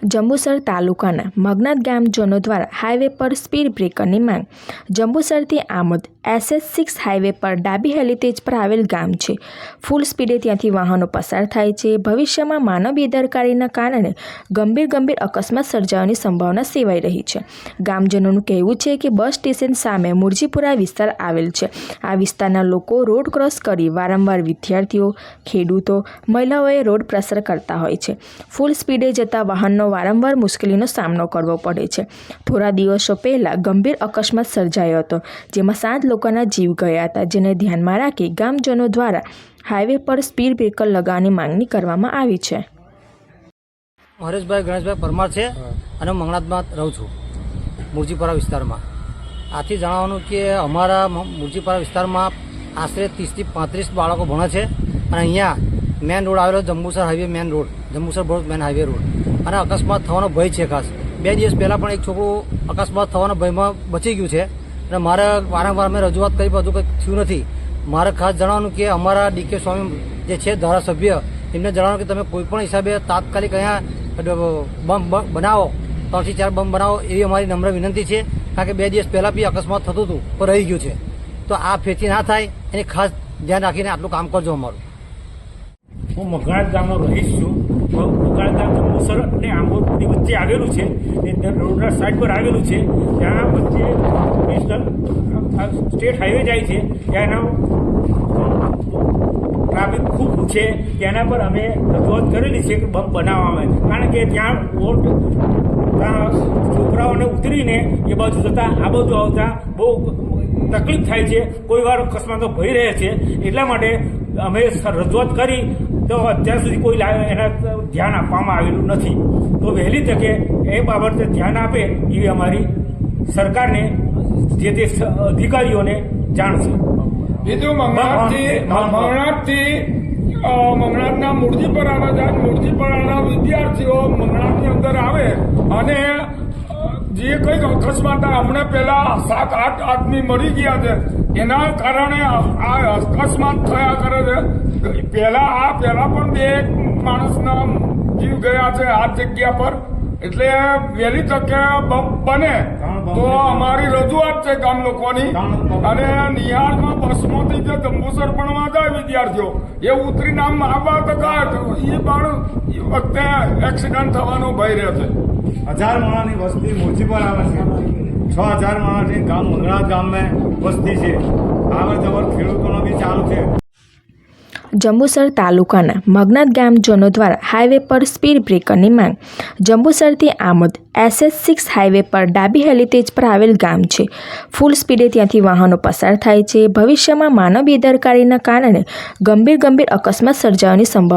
જંબુસર તાલુકાના મગનાથ ગામજનો દ્વારા હાઈવે પર સ્પીડ બ્રેકરની માંગ। જંબુસરથી આમોદ SS6 હાઈવે પર ડાબી હેલિટેજ પર આવેલ ગામ છે। ફૂલ સ્પીડે ત્યાંથી વાહનો પસાર થાય છે। ભવિષ્યમાં માનવ બેદરકારીના કારણે ગંભીર અકસ્માત સર્જાવાની સંભાવના સેવાઈ રહી છે। ગામજનોનું કહેવું છે કે બસ સ્ટેશન સામે મુરજીપુરા વિસ્તાર આવેલ છે। આ વિસ્તારના લોકો રોડ ક્રોસ કરી વારંવાર વિદ્યાર્થીઓ, ખેડૂતો, મહિલાઓએ રોડ પ્રસાર કરતા હોય છે। ફૂલ સ્પીડે જતા વાહનનો વારંવાર મુશ્કેલીનો સામનો કરવો પડે છે। થોડા દિવસો પહેલા ગંભીર અકસ્માત સર્જાયો હતો, જેમાં 7 લોકોના જીવ ગયા હતા, જેને ધ્યાનમાં રાખી ગામજનો દ્વારા હાઈવે પર સ્પીડ બ્રેકર લગાવવાની માંગણી કરવામાં આવી છે। હરેશભાઈ ગણેશભાઈ પરમાર છે અને મંગનાથમાં રહું છું, મુરજીપરા વિસ્તારમાં। આથી જણાવવાનું કે અમારા મુરજીપરા વિસ્તારમાં આશરે 30 થી 35 બાળકો ભણે છે અને અહીંયા મેન રોડ આવેલો Jambusar highway main road, Jambusar board main highway road, અને અકસ્માત થવાનો ભય છે ખાસ। 2 દિવસ પહેલાં પણ એક છોકરું અકસ્માત થવાનો ભયમાં બચી ગયું છે અને મારે વારંવાર મેં રજૂઆત કરી બધું કંઈ થયું નથી। મારે ખાસ જણાવવાનું કે અમારા DK સ્વામી જે છે ધારાસભ્ય, એમને જણાવવાનું કે તમે કોઈપણ હિસાબે તાત્કાલિક અહીંયા બમ બનાવો, 3 થી 4 બમ બનાવો, એવી અમારી નમ્ર વિનંતી છે। કારણ કે 2 દિવસ પહેલાં બી અકસ્માત થતું હતું પણ રહી ગયું છે, તો આ ફેરથી ના થાય એની ખાસ ધ્યાન રાખીને આટલું કામ કરજો અમારું। હું મગનાથ ગામનો રહીશ છું। મગનાથ ગામ જંબુસર અને આંબોદની વચ્ચે આવેલું છે, રોડના સાઈડ પર આવેલું છે। ત્યાં વચ્ચે સ્ટેટ હાઈવે જાય છે, ત્યાંના ટ્રાફિક ખૂબ છે। તેના પર અમે રજૂઆત કરેલી છે કે બમ બનાવવામાં આવે, કારણ કે ત્યાં છોકરાઓને ઉતરીને એ બાજુ જતા આ બાજુ આવતા બહુ તકલીફ થાય છે। કોઈ વાર અકસ્માતો ભય રહે છે, એટલા માટે અમે રજૂઆત કરી તો અત્યાર સુધી કોઈ એના ધ્યાન આપવામાં આવેલું નથી। તો વહેલી તકે એ બાબતે ધ્યાન આપે એવી અમારી સરકારને, જે તે અધિકારીઓને જાણ છે। બીજું મંગનાથના મુરજીપરાના જાય, મુરજીપરાના વિદ્યાર્થીઓ મંગનાથની અંદર આવે અને જે કંઈક અકસ્માત હમણાં પહેલા 7-8 આદમી મરી ગયા છે, એના કારણે આ અકસ્માત થયા કરે છે। પહેલા પણ 2 માણસના જીવ ગયા છે આ જગ્યા પર। એટલે વહેલી તકે બને તો અમારી રજૂઆત છે ગામ લોકોની। અને નિહાળમાં બસમાંથી જે જંબુસર ભણવા જાય વિદ્યાર્થીઓ, એ ઉતરીને આમ આવવા તકા એ પણ એ વખતે એક્સિડન્ટ થવાનો ભય રહે છે। 1000 માણસની વસ્તી મુરજીપર આવે છે, 6000 માણસની ગામ મંગનાથ ગામમાં વસ્તી છે। આવર જવર ખેડૂતોનો બી ચાલુ છે। જંબુસર તાલુકાના મગનાથ ગામજનો દ્વારા હાઈવે પર સ્પીડ બ્રેકરની માંગ। જંબુસરથી આમોદ SS6 હાઈવે પર ડાબી હેલિટેજ પર આવેલ ગામ છે। ફૂલ સ્પીડે ત્યાંથી વાહનો પસાર થાય છે। ભવિષ્યમાં માનવ બેદરકારીના કારણે ગંભીર અકસ્માત સર્જાવાની સંભાવના